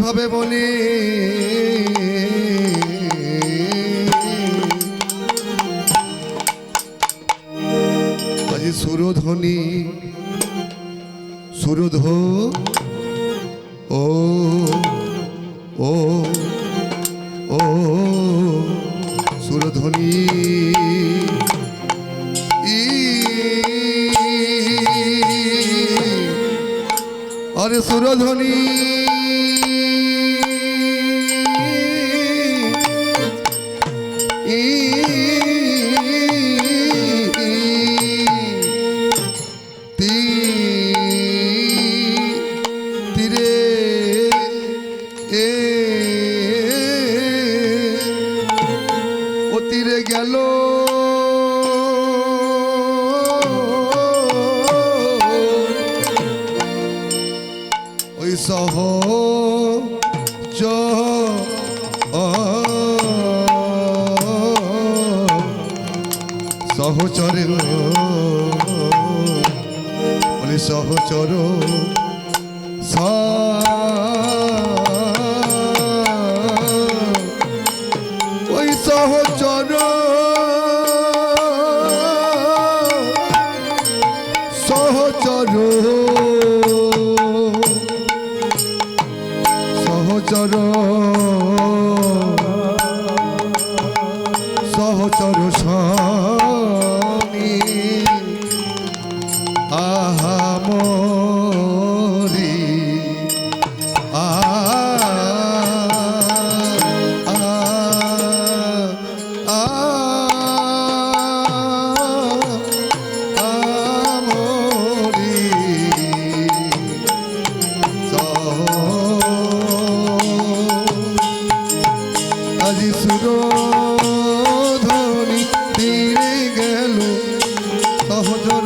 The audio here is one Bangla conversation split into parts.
কিভাবে বলে আজি সুরধ্বনি সুরধ ও ও ও সুরধ্বনি আরে সুরধ্বনি তীরে ও তীরে গেল ওই সহচরে বলে সহচর ওই সহচর সহচর সহচর সহচর স্বামী আহা মরি আজি সুরধ্বনি তীরে গেল সহচর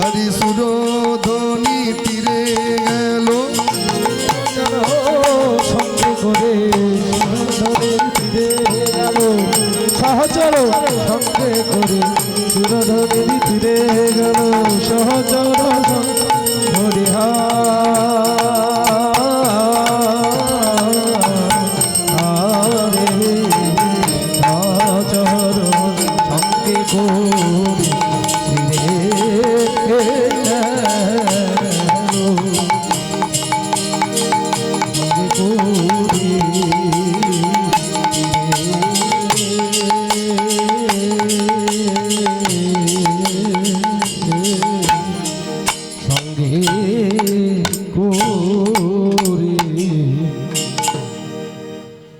আজি সুরধ্বনি তীরে গেল সঙ্গে করে তীরে গেল সহচর সঙ্গে করে সুরধনির তীরে গেল সহচর ধরে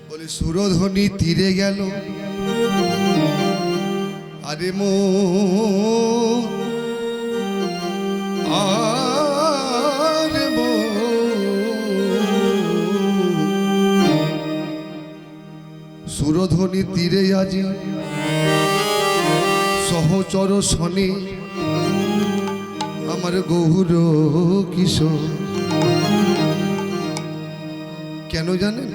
বলে সুরধ্বনি তীরে গেল আরে মো আরে মো সুরধ্বনি তীরে আজি সহচর শনি আমার গৌর কিশোর কেন জানেন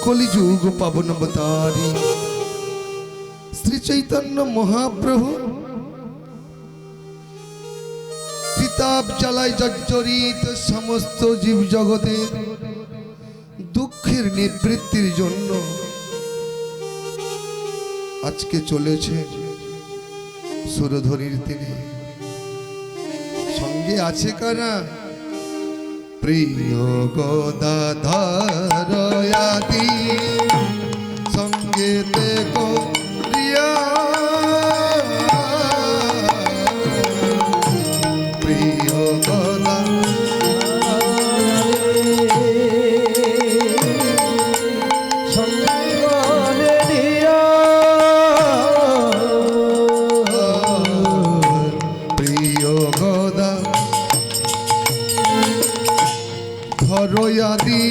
কলিযুগ পাবন অবতারী শ্রী চৈতন্য মহাপ্রভু ত্রিতাপ জ্বালায় জর্জরিত সমস্ত জীব জগতের দুঃখের নিবৃত্তির জন্য আজকে চলেছে সুরধনির তীরে সঙ্গে আছে কারা প্রিয় গদাধরয়াদি সঙ্গেতে করিয়া প্রিয় গদা প্রিয় গদা ধরয়াদি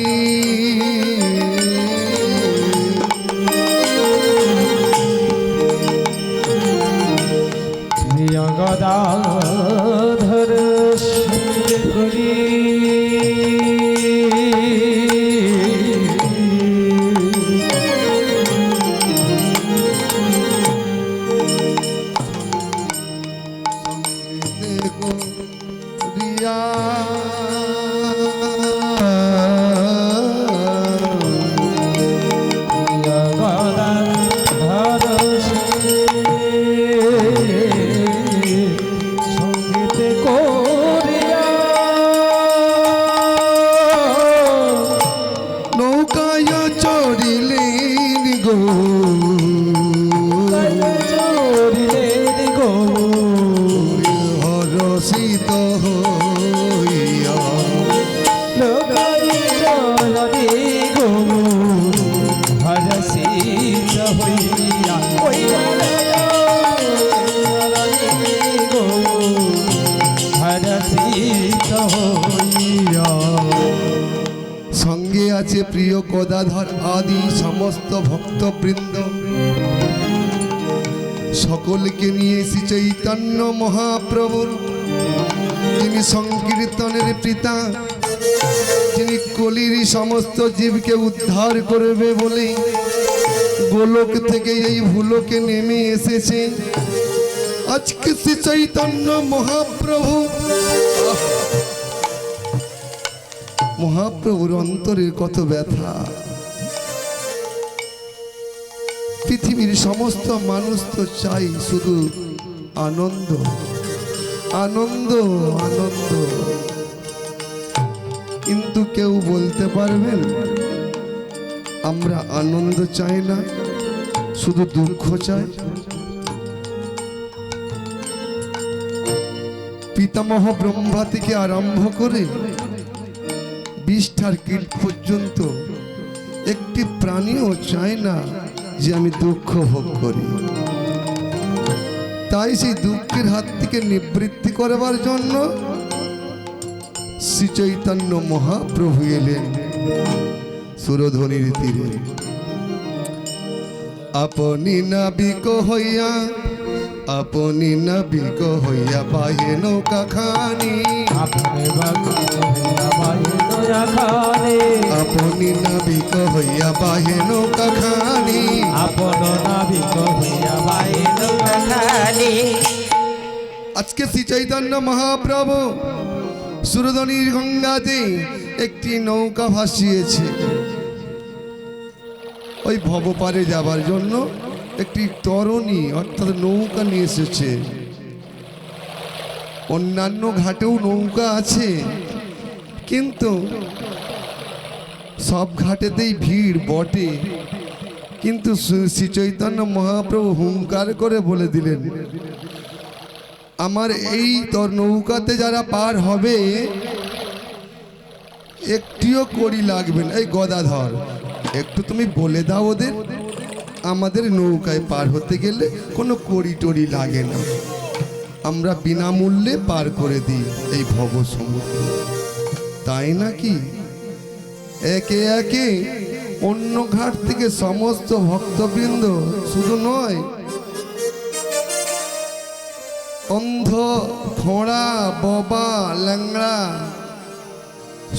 হইয়া ওই গো হরষিত হইয়া। সঙ্গে আছে প্রিয় গদাধর আদি সমস্ত ভক্তবৃন্দ, সকলকে নিয়ে শ্রী চৈতন্য মহাপ্রভুর, যিনি সংকীর্তনের পিতা, যিনি কলির সমস্ত জীবকে উদ্ধার করবে বলে গোলক থেকে এই ভুলোকে নেমে এসেছে। আজকে শ্রী চৈতন্য মহাপ্রভু, মহাপ্রভুর অন্তরের কত ব্যথা। পৃথিবীর সমস্ত মানুষ তো চাই শুধু আনন্দ আনন্দ আনন্দ, কিন্তু কেউ বলতে পারবেন আমরা আনন্দ চাই না, শুধু দুঃখ চাই? পিতামহ ব্রহ্মা থেকে আরম্ভ করে বিষ্ঠার কীট পর্যন্ত একটি প্রাণীও চায় না যে আমি দুঃখ ভোগ করি। তাই সেই দুঃখের হাত থেকে নিবৃত্তি করবার জন্য শ্রী চৈতন্য মহাপ্রভু এলেন সুরধনির তীরে। আপনি নাবিক হইয়া, আপনি নাবিক হইয়া পায়ে নৌকা খানি, আপনি আপনি নাবিক হইয়া পায়ে নৌকা খানি, আপন নাবিক হইয়া বাইখানি। আজকে শ্রী চৈতন্য মহাপ্রভু সুরধনির গঙ্গাতে একটি নৌকা ভাসিয়েছে। ওই ভবপারে যাবার জন্য একটি তরণী অর্থাৎ নৌকা নিয়ে এসেছে। অন্যান্য ঘাটেও নৌকা আছে, কিন্তু সব ঘাটেতেই ভিড় বটে। কিন্তু শ্রী চৈতন্য মহাপ্রভু হুঙ্কার করে বলে দিলেন, আমার এই তোর নৌকাতে যারা পার হবে একটিও কড়ি লাগবে না। এই গদাধর, একটু তুমি বলে দাও ওদের, আমাদের নৌকায় পার হতে গেলে কোনো কড়ি টড়ি লাগে না, আমরা বিনামূল্যে পার করে দিই এই ভব সমুদ্র। তাই নাকি? একে একে অন্য ঘাট থেকে সমস্ত ভক্তবৃন্দ, শুধু নয় অন্ধ, খোঁড়া, বাবা, ল্যাংড়া,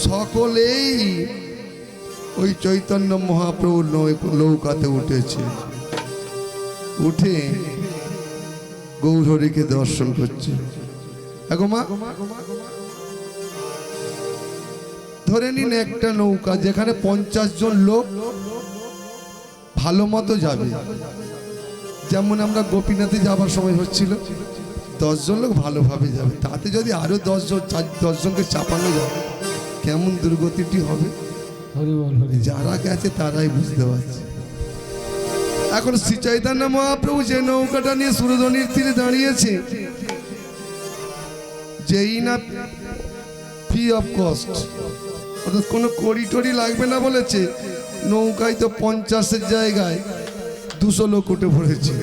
সকলেই ওই চৈতন্য মহাপ্রভুর নৌকাতে উঠেছে। উঠে গৌরহরিকে দর্শন করছে। এখন মা ধরে নিন একটা নৌকা যেখানে 50 জন লোক ভালো মতো যাবে, যেমন আমরা গোপীনাথে যাবার সময় হচ্ছিল 10 জন লোক ভালোভাবে যাবে, তাতে যদি আরো 10 জনকে চাপানো যায় কেমন দুর্গতিটি হবে। যারা গেছে তারাই বুঝতে পারছে। এখন শ্রী চৈতন্য মহাপ্রভু যে নৌকাটা নিয়ে সুরধনির তীরে দাঁড়িয়েছে, যেই না ফ্রি অফ কস্ট, অর্থাৎ কোনো কড়ি টড়ি লাগবে না বলেছে, নৌকায় তো 50-এর জায়গায় 200 লোক উঠে পড়েছে।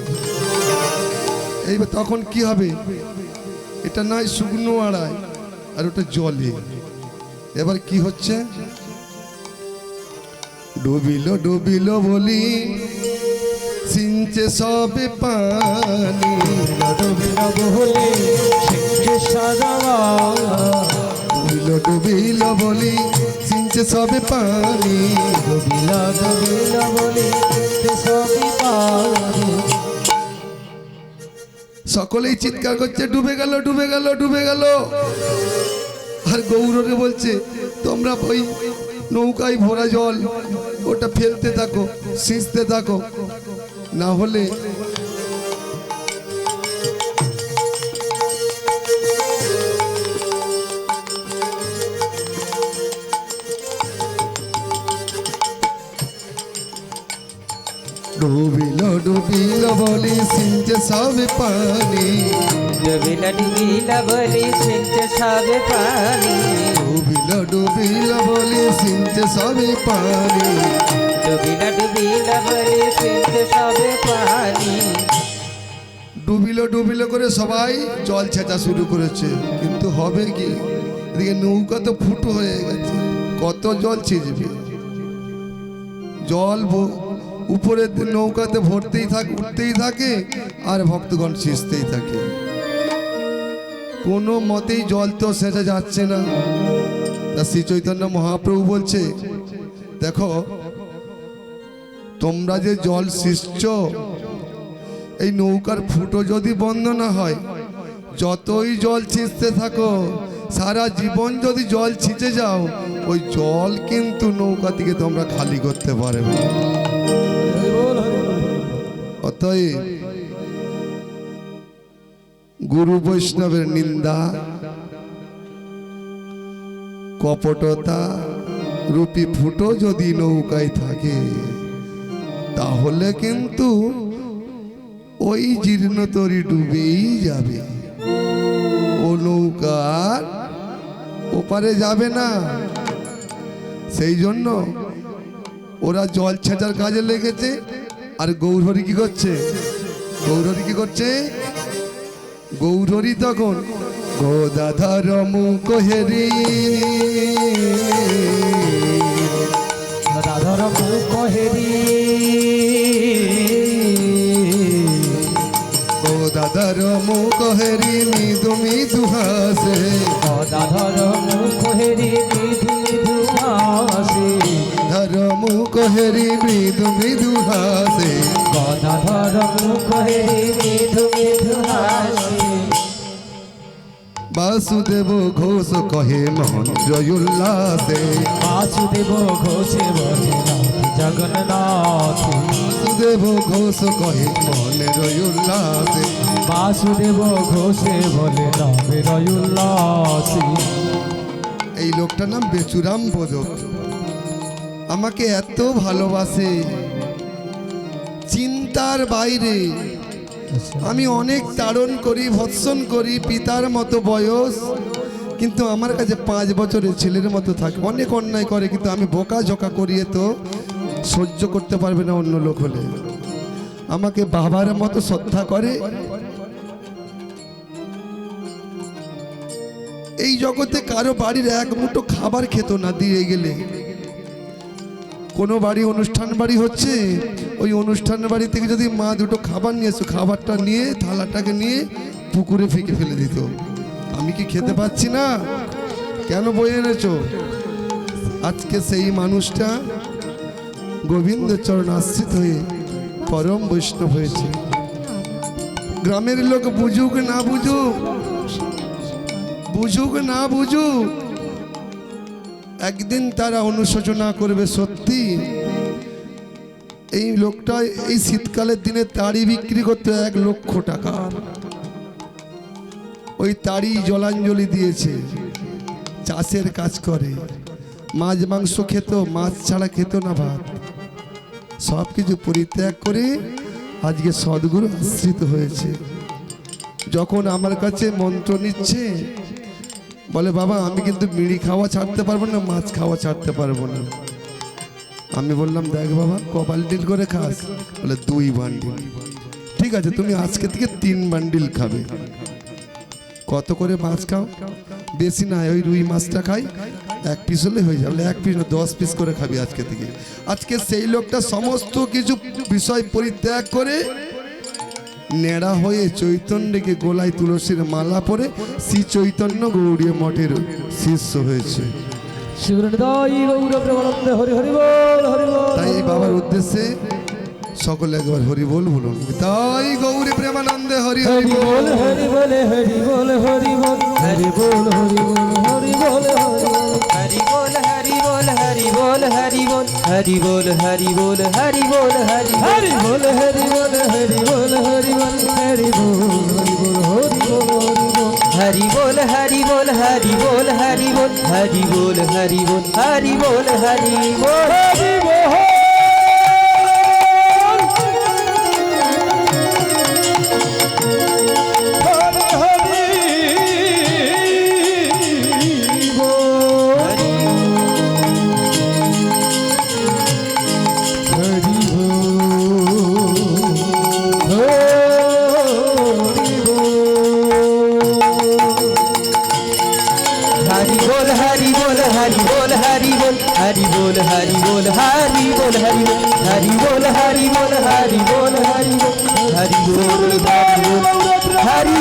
এইবার তখন কি হবে? এটা নয় শুকনো আড়াই, আর ওটা জলে। এবার কি হচ্ছে? ডুবিল ডুবিল বলি সিঞ্চে সবে পানি, ডুবিল বলি সিঞ্চে সারা, ডুবিল ডুবিল বলি সিঞ্চে সবে পানি, ডুবিল ডুবিল বলি সবই পানি। সকলেই চিৎকার করছে ডুবে গেল ডুবে গেল ডুবে গেল। আর গৌররে বলছে তোমরা ওই নৌকায় ভরা জল ওটা ফেলতে থাকো, সিঁচতে থাকো, না হলে ডুবিল ডুবিল বলি সিঞ্চে সবে পানি, ডুবিল ডুবিল বলি সিঞ্চে সবে পানি, ডুবিল ডুবিল বলি সিঞ্চে সবে পানি, ডুবিলা ডুবিলা বলে ছিনছে সবে পানি ডুবিলো ডুবিলো করে সবাই জল ছেঁচা শুরু করেছে, কিন্তু হবে কি, এদিকে নৌকা তো ফুটো হয়ে গেছে, কত জল ছিঁচবে, জল উপরে নৌকাতে ভরতেই থাকে, উঠতেই থাকে, আর ভক্তগণ ছিঁচতেই থাকে, কোনো মতেই জল তো সেটা যাচ্ছে না। তা শ্রী চৈতন্য মহাপ্রভু বলছে, দেখো তোমরা যে জল ছিঁচছ, এই নৌকার ফুটো যদি বন্ধ না হয়, যতই জল ছিঁচতে থাকো, সারা জীবন যদি জল ছিঁচে যাও, ওই জল কিন্তু নৌকা থেকে তোমরা খালি করতে পারবে না। অতএব গুরু বৈষ্ণবের নিন্দা, কপটতা রূপী ফুটো যদি নৌকায় থাকে, তাহলে কিন্তু ওই জীর্ণ তরি ডুবেই যাবে, ও নৌকার ওপারে যাবে না। সেই জন্য ওরা জল ছেঁচার কাজে লেগেছে। আর গৌরহরি কি করছে? গৌরহরি কি করছে? গৌরহরি তখন গোদাধর মুখ হেরি, রাধার মুখ হেরি, গোদাধর মুখ হেরি মৃদু মৃদু হাসে, রাধার মুখ হেরি মৃদু মৃদু হাসে, ধর মুখ হেরি মৃদু মৃদু হাসে, গদাধর মুখ হেরি মৃদু মৃদু হাসে। বাসুদেব ঘোষ কহে মহেন্দ্র উল্লাসে, বাসুদেব ঘোষে বলে জগন্নাথ, বাসুদেব ঘোষ কহে মহেন্দ্র উল্লাসে। বাসুদেব ঘোষে বলে নামের উল্লাসী। এই লোকটার নাম বেচুরাম বোধক, আমাকে এত ভালোবাসে, চিন্তার বাইরে। আমি অনেক তাড়ন করি, ভৎসন করি, পিতার মতো বয়স, কিন্তু আমার কাছে 5 বছরের ছেলের মতো থাকে। অনেক অন্যায় করে, কিন্তু আমি বোকা জোকা করিয়ে তো সহ্য করতে পারবে না অন্য লোক হলে। আমাকে বাবার মতো শ্রদ্ধা করে। এই জগতে কারো বাড়ির এক মুঠো খাবার খেত না দিয়ে গেলে। কোনো বাড়ি অনুষ্ঠান বাড়ি হচ্ছে, ওই অনুষ্ঠান বাড়ি থেকে যদি মা দুটো খাবার নিয়ে এসো, খাবারটা নিয়ে থালাটাকে নিয়ে পুকুরে ফেঁকে ফেলে দিত। আমি কি খেতে পাচ্ছি না? কেন বই এনেছো? আজকে সেই মানুষটা গোবিন্দ চরণ আশ্রিত হয়ে পরম বৈষ্ণব হয়েছে। গ্রামের লোক বুঝুক না বুঝুক, বুঝুক না বুঝুক, একদিন তারা অনুশোচনা করবে। সত্যি এই লোকটা এই শীতকালের দিনে তাড়ি বিক্রি করতে 1 লক্ষ টাকা, ওই তাড়ি জলাঞ্জলি দিয়েছে। চাষের কাজ করে, মাছ মাংস খেত, মাছ ছাড়া খেত না ভাত, সব কিছু পরিত্যাগ করে আজকে সদ্গুরু আশ্রিত হয়েছে। যখন আমার কাছে মন্ত্র নিচ্ছে, বলে বাবা আমি কিন্তু বিড়ি খাওয়া ছাড়তে পারবো না, মাছ খাওয়া ছাড়তে পারবো না। আমি বললাম দেখ বাবা ক বান্ডিল করে খাস? বলে 2 বান্ডিল। ঠিক আছে, তুমি আজকে থেকে 3 বান্ডিল খাবে। কত করে মাছ খাও? বেশি না, ওই রুই মাছটা খাই, 1 পিস হলে হয়ে যাবে। 1 পিস না, 10 পিস করে খাবি আজকে থেকে। আজকে সেই লোকটা সমস্ত কিছু বিষয় পরিত্যাগ করে নেড়া হয়ে চৈতন্যকে গোলায় তুলসীর মালা পরে শ্রী চৈতন্য গৌড়ীয় মঠের শিষ্য হয়েছে। তাই এই বাবার উদ্দেশ্যে সকলে একবার হরি বল বলুন। তাই গৌরী প্রেমানন্দে হরি হরি বল, হরি বলে হরি বল, হরি বল, হরি বল, হরি বল, হরি বল, হরি বল হরি বল হরি বল হরি বল হরি বল হরি বল হরি বল হরি হরি বল, হরি বল, হরি বল, হরি বল, হরি বল, হরি বল, হরি বল, হরি বল হরি বল হরি বল হরি বল হরি বল হরি বল হরি বল হরি বল बोल हरि बोल हरि बोल हरि बोल हरि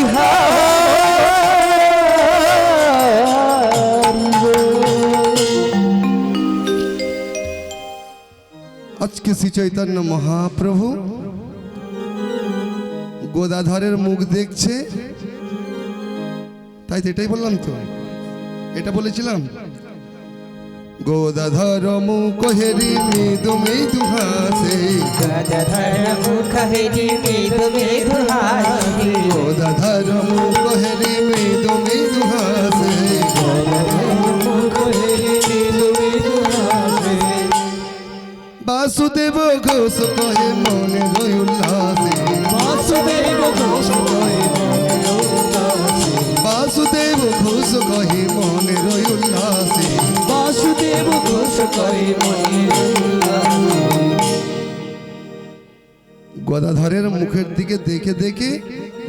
আজকে শ্রী চৈতন্য মহাপ্রভু গদাধরের মুখ দেখছে, তাই তো এটাই বললাম, তো এটা বলেছিলাম। গোদাধর মুখ হেরি মৃদু মৃদু হাসে, गदाधर मुख हेरि मृदु मृदु हासे গোদাধর মুখ হেরি মৃদু মৃদু হাসে, বাসুদেব ঘোষ কহে মনে রই উল্লাসে, বাসুদেব ঘোষ কহে মনে উল্লাসে, বাসুদেব ঘোষ কহে মনে রই উল্লাসে। বাসুদেব ঘোষ কহে মনে উল্লাসে। গদাধরের মুখের দিকে দেখে দেখে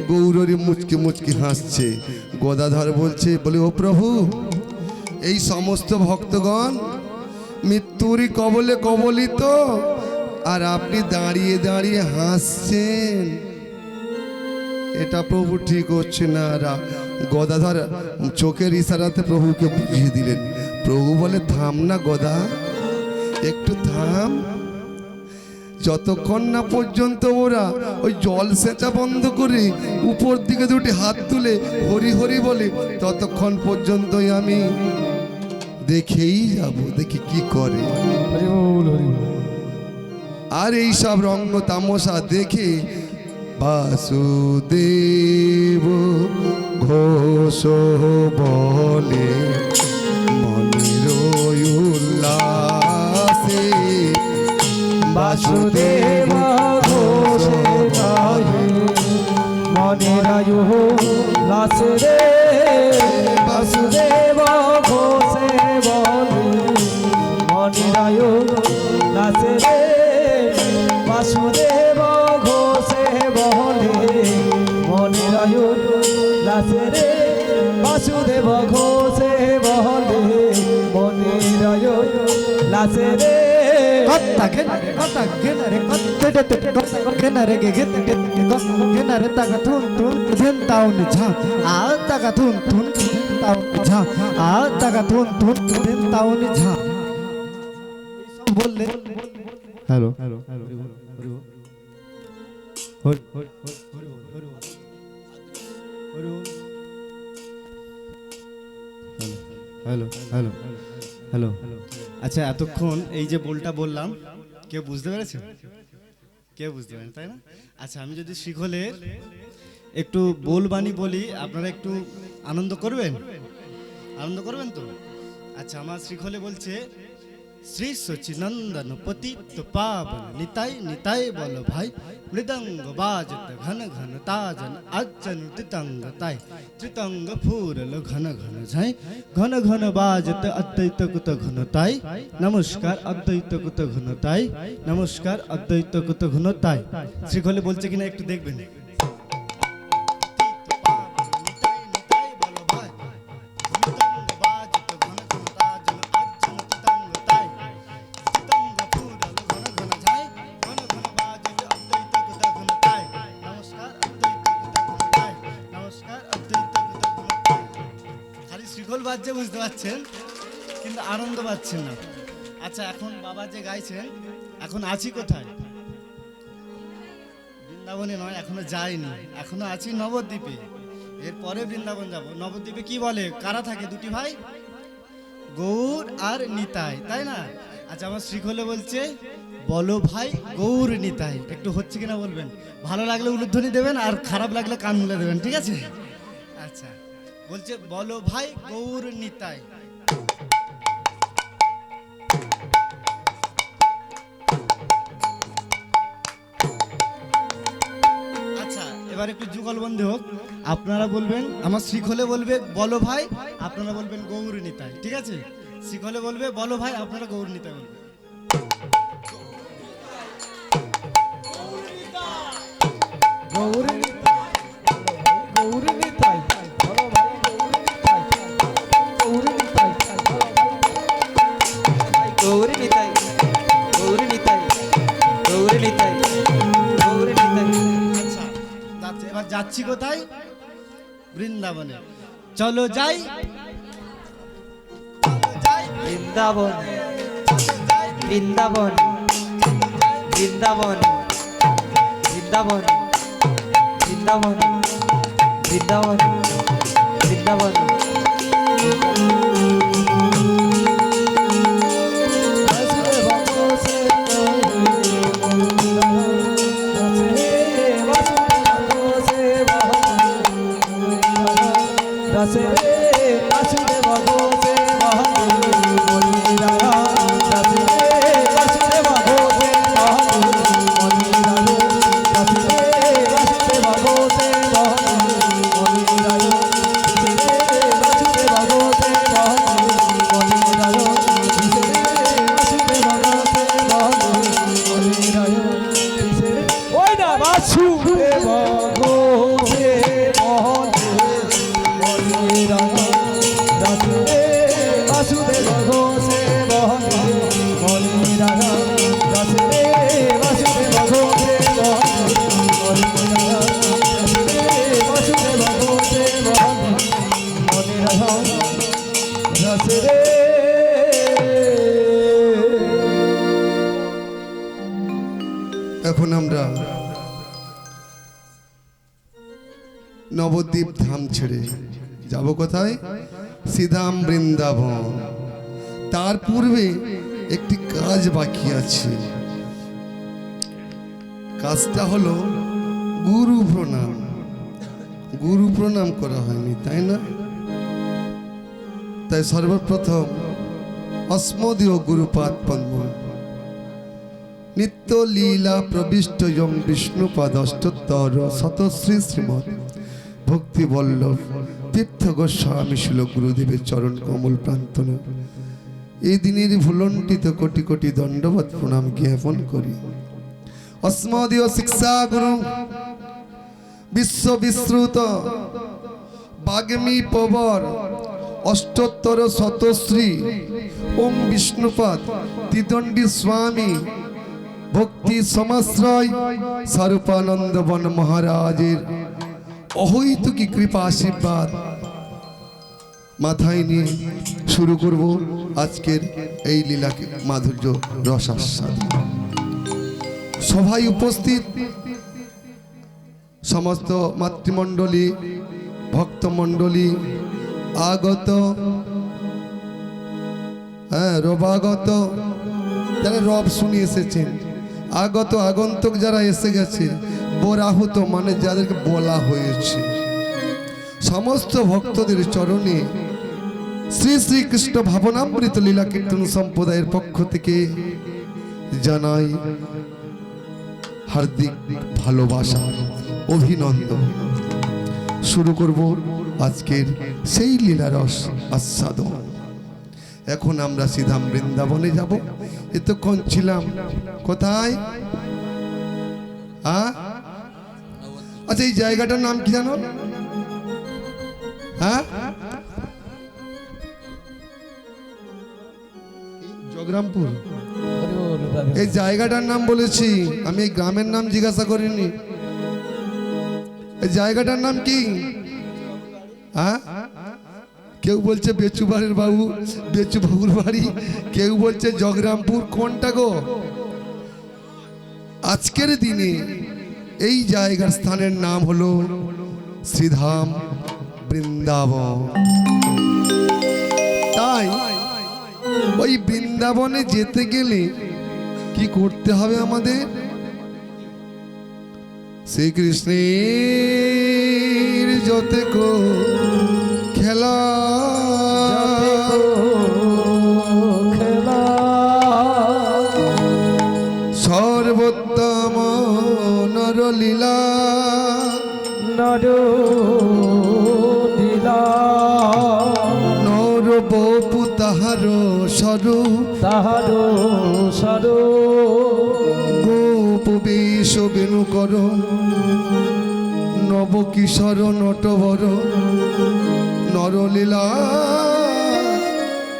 গৌরী মুচকি মুচকি হাসছে। গদাধর বলছে, বলে ও প্রভু, এই সমস্ত ভক্তগণ মৃত্যুরই কবলে কবলিত, আর আপনি দাঁড়িয়ে দাঁড়িয়ে হাসছেন, এটা প্রভু ঠিক হচ্ছে না। গদাধর চোখের ইশারাতে প্রভুকে বুঝিয়ে দিলেন। প্রভু বলে, থাম না গদা, একটু থাম। যতক্ষণ না পর্যন্ত ওরা ওই জল সেচা বন্ধ করে উপর দিকে দুটি হাত তুলে হরি হরি বলে, ততক্ষণ পর্যন্তই আমি দেখেই যাব, দেখি কি করে। হরি বল হরি বল। আর এই সব রঙ্গ তামাশা দেখে বাসুদেব ঘোষ বলে মনের উল্লাসে, বাসুদেব ঘোষ কহে মনে রায়ু লাসে রে, বাসুদেব ঘোষ বলে মনে রায়ু লাসে রে, বাসুদেব ঘোষ বলে মনে রায়ু লাসে রে, বাসুদেব ঘোষ বলে মনে রায়ু লাসে রে। কত্তা কেনারে কত্তা কেনারে কত্তে তে কত্তা কেনারে গে গে তে কেনারে তাকা থুন থুন দেন তাউনি ঝা আ তাকা থুন থুন দেন তাউনি ঝা আ তাকা থুন থুন দেন তাউনি ঝা। সব বললে হ্যালো হ্যালো হরি বল হরি বল হরি হরি হরি বল হরি বল হরি বল। Hello hello hello. আচ্ছা, এতক্ষণ এই যে বলটা বললাম, কেউ বুঝতে পেরেছে? কেউ বুঝতে পারেন, তাই না? আচ্ছা, আমি যদি শিখলের একটু বলবানি বলি, আপনারা একটু আনন্দ করবেন? আনন্দ করবেন তো? আচ্ছা, আমার শিখলে বলছে, শ্রী সচিনন্দন পতিত পাবন নিতাই নিতাই বল ভাই, মৃদঙ্গ বাজত ঘন ঘন তাজন আচ্ছন তিতঙ্গ তাই, ত্রিতঙ্গ ফুরল ঘন ঘন ঝাই, ঘন ঘন বাজত অদ্বৈত কুত ঘন তাই, নমস্কার অদ্বৈত কুত ঘন তাই, নমস্কার অদ্বৈত কুত ঘন তাই। শ্রীখলে বলছে কিনা একটু দেখবেন। বাজছে, বুঝতে পারছেন, কিন্তু আনন্দ পাচ্ছেন না। আচ্ছা, এখন বাবা যে গাইছেন, এখন আছি কোথায়? বৃন্দাবনে নয়, এখনো যাইনি, এখনো আছি নবদ্বীপে। এরপরে বৃন্দাবন যাব। নবদ্বীপে কি বলে, কারা থাকে? দুটি ভাই, গৌর আর নিতাই, তাই না? আচ্ছা, আমার শ্রীখলে বলছে, বলো ভাই গৌর নিতাই। একটু হচ্ছে কিনা বলবেন, ভালো লাগলে উলুধ্বনি দেবেন, আর খারাপ লাগলে কান মুলে দেবেন, ঠিক আছে? আচ্ছা, বলছে, বলো ভাই গৌর নিতাই। আচ্ছা, এবার একটু যুগলবন্দি হোক। আপনারা বলবেন, আমার শ্রীখলে বলবে বলো ভাই, আপনারা বলবেন গৌর নিতাই, ঠিক আছে? শ্রীখলে বলবে বলো ভাই, আপনারা গৌর নিতাই বলবেন। গৌর নিতাই, বলো ভাই গৌর নিতাই, গৌর নিতাই, गौर निताई गौर निताई गौर निताई যাচ্ছি কোথায়? বৃন্দাবনে। চলো যাই। বৃন্দাবন বৃন্দাবন বৃন্দাবন বৃন্দাবন বৃন্দাবন বৃন্দাবন বৃন্দাবন এখন আমরা নবদ্বীপ ধাম ছেড়ে যাব কোথায়? শ্রীধাম বৃন্দাবন। তার পূর্বে একটি কাজ বাকি আছে। কাজটা হলো গুরু প্রণাম। গুরু প্রণাম করা হয়নি, তাই না? তাই সর্বপ্রথম অস্মদীয় গুরুপাদ পদ্ম নিত্য লীলা প্রবিষ্ট যম বিষ্ণুপাদষ্টোত্তর শতশ্রী শ্রীমৎ ভক্তি বল্লভ তীর্থ গোস্বামী শিল গুরুদেবের চরণ কমল প্রান্তন এই দিনের ভুলণ্ঠিত কোটি কোটি দণ্ডবত প্রণাম জ্ঞাপন করি। অস্মদীয় শিক্ষা গুরু বিশ্ব বিশ্রুত বাগ্মী পবর অষ্টোত্তর শতশ্রী ওম বিষ্ণুপাদ ত্রিদণ্ডী স্বামী ভক্তি সমাশ্রয় স্বরূপানন্দ বন মহারাজের অহৈতুকী কৃপা আশীর্বাদ মাথায় নিয়ে শুরু করব আজকের এই লীলাকে মাধুর্য রসাস্বাদ। সভায় উপস্থিত সমস্ত মাতৃমণ্ডলী ভক্তমণ্ডলী আগত রবাগত যারা রব শুনে এসেছেন, আগত আগন্তুক যারা এসে গেছে, বরাহুত মানে যাদেরকে বলা হয়েছে, সমস্ত ভক্তদের চরণে শ্রী শ্রীকৃষ্ণ ভাবনামৃত লীলা কীর্তন সম্প্রদায়ের পক্ষ থেকে জানাই হার্দিক ভালোবাসা অভিনন্দন। শুরু করব আজকের সেই লীলারস আস্বাদন। এখন আমরা শ্রীধাম বৃন্দাবনে যাব। এতক্ষণ ছিলাম কোথায়? আচ্ছা, এই জায়গাটার নাম কি জানো? জগরামপুর। এই জায়গাটার নাম বলেছি আমি, এই গ্রামের নাম জিজ্ঞাসা করিনি। এই জায়গাটার নাম কি? কেউ বলছে বেচুবাড়ির বাবু, বেচু বাবুর বাড়ি, কেউ বলছে জগরামপুর। কোনটা গো? আজকের দিনে এই জায়গার স্থানের নাম হলো শ্রীধাম বৃন্দাবন। তাই ওই বৃন্দাবনে যেতে গেলে কি করতে হবে আমাদের? শ্রীকৃষ্ণের যতে কো খেলা সর্বোত্তম নরলীলা নরবপু তাহার সরু গোপ বেশ বেণু কর নবকিশোর নটবর নরলীলা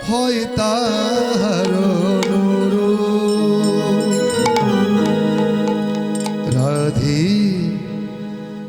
হয় তাহার রাধে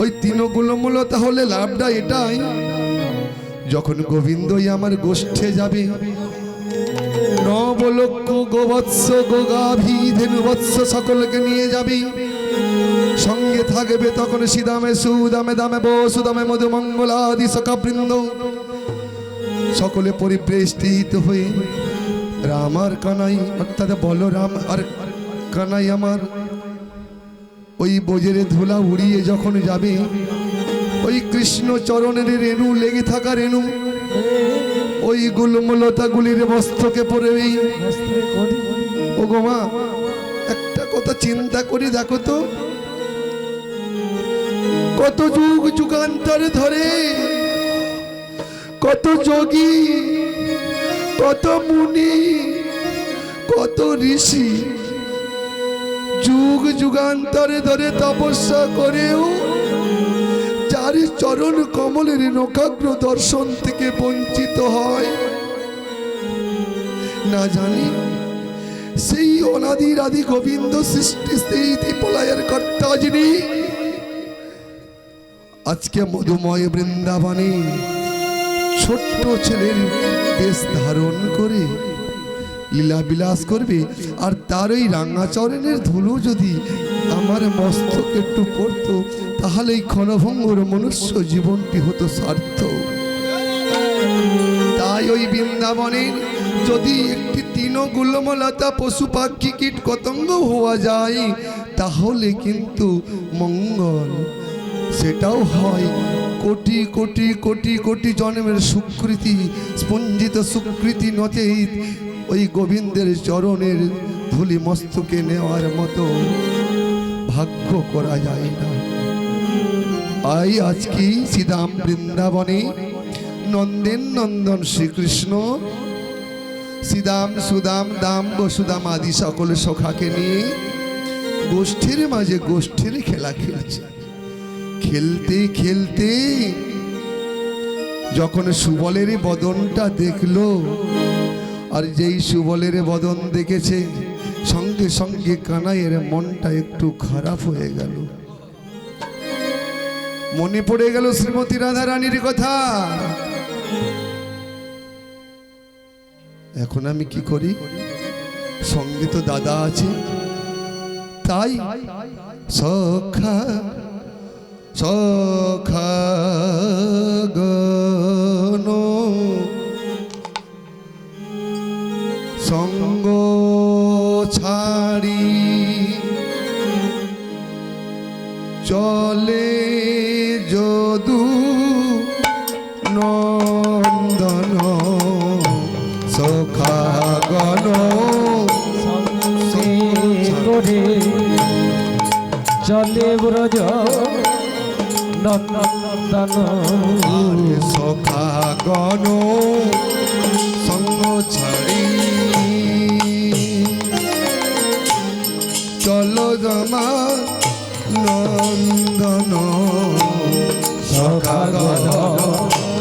ওই তৃণগুলো তাহলে লাভটা এটাই, যখন গোবিন্দই আমার গোষ্ঠে যাবে, নবলক্ষ গোবৎস গোগাভি ধেনুবৎস সকলকে নিয়ে যাবে, সঙ্গে থাকবে তখন শ্রীদামে সুদামে দামে বসুদামে মধু মঙ্গলাদি সখাবৃন্দ, সকলে পরিবেষ্টিত হয়ে রাম আর কানাই অর্থাৎ বলরাম আর কানাই আমার ওই বজেরে ধুলা উড়িয়ে যখন যাবে, ওই কৃষ্ণ চরণের রেণু লেগে থাকা রেণু ওই গুলমলতাগুলির মস্তকে পড়বে। ও গো মা, একটা কথা চিন্তা করে দেখো তো, কত যুগ যুগান্তর ধরে কত যোগী, কত মুনি, কত ঋষি যুগ যুগান্তরে ধরে তপস্যা করেও যার চরণ কমলের নখাগ্র দর্শন থেকে বঞ্চিত হয়, না জানি সেই অনাদির আদি গোবিন্দ সৃষ্টি স্থিতি প্রলয়ের কর্তা যিনি আজকে মধুময় বৃন্দাবনে ছোট্ট ছেলের বেশ ধারণ করে লীলা বিলাস করবে, আর তার ওই রাঙাচরণের ধুলো যদি আমার মস্তক একটু পড়তো, তাহলে এই ক্ষণভঙ্গুর মনুষ্য জীবনটি হতো সার্থক। তাই ওই বৃন্দাবনের যদি একটি তৃণগুল্মলতা পশু পাখি কীট পতঙ্গ হওয়া যায়, তাহলে কিন্তু মঙ্গল, সেটাও হয় কোটি কোটি কোটি কোটি জন্মের সুকৃতি, স্পঞ্জিত সুকৃতি নচেত ওই গোবিন্দের চরণের ধুলি মস্তকে নেওয়ার মতো ভাগ্য করা যায় না। আই আজকে শ্রীধাম বৃন্দাবনে নন্দেন নন্দন শ্রীকৃষ্ণ শ্রীদাম সুদাম দাম বসুদাম আদি সকল সখাকে নিয়ে গোষ্ঠীর মাঝে গোষ্ঠীর খেলা খেলছে। খেলতে খেলতে যখন সুবলের বদনটা দেখলো, আর যেই সুবলের বদন দেখেছে, সঙ্গে সঙ্গে কানাইয়ের মনটা একটু খারাপ হয়ে গেল। মনে পড়ে গেল শ্রীমতী রাধা রানীর কথা। এখন আমি কি করি, সঙ্গে তো দাদা আছে, তাই সখা সখা গণ সঙ্গ ছাড়ি চলে যদু নন্দন সখাগণ করে চলে ব্রজ নন্দন সখাগণ সঙ্গ ছাড়ি চলো জমা নন্দন সখাগণ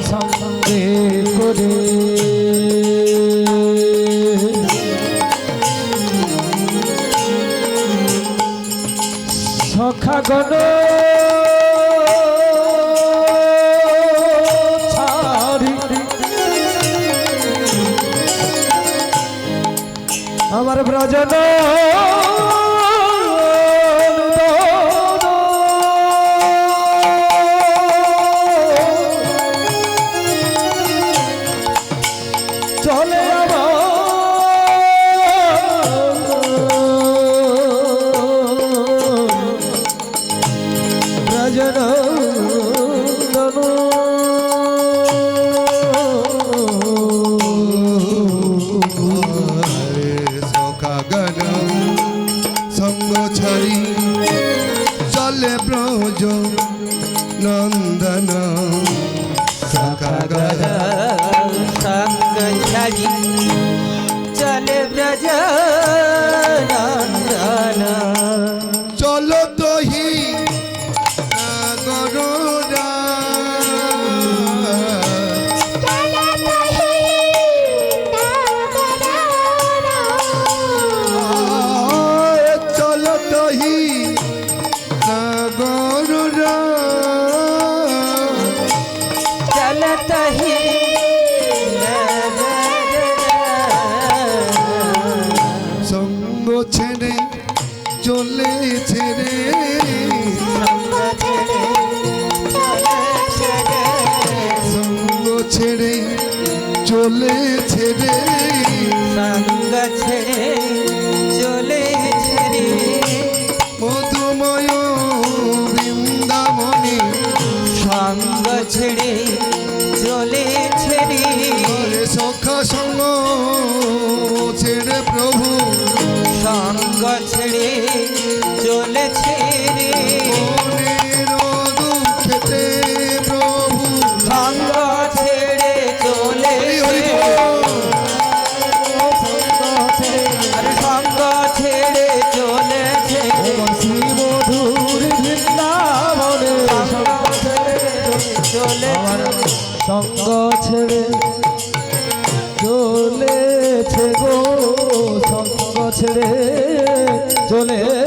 সঙ্গে করে সখাগণ ছাড়ি আমার ব্রজন চলে ব্রজন সখাগণ সঙ্গ ছাড়ি চলে ব্রজ নন্দন সখাগণ সঙ্গ ছাড়ি চলে ব্রজ নন্দন চলো তোহি গরুরা চলো তোহি গরুরা চলেছে রে সঙ্গ ছেড়ে চলেছে রে সঙ্গ ছেড়ে চলেছে রে সঙ্গ ছেড়ে চলেছে রে মধুময় বৃন্দাবনে সঙ্গ ছেড়ে চলেছে রে ওরে সখা সঙ্গ ছেড়ে প্রভু সঙ্গ ছেড়ে চলেছে রে মনের দুঃখেতে প্রভু সঙ্গ ছেড়ে চলেছে আরে সঙ্গ ছেড়ে চলেছে মধুর বৃন্দাবনে সঙ্গ ছেড়ে চলেছে সঙ্গ ছেড়ে চলেছে গো সঙ্গ ছেড়ে চলে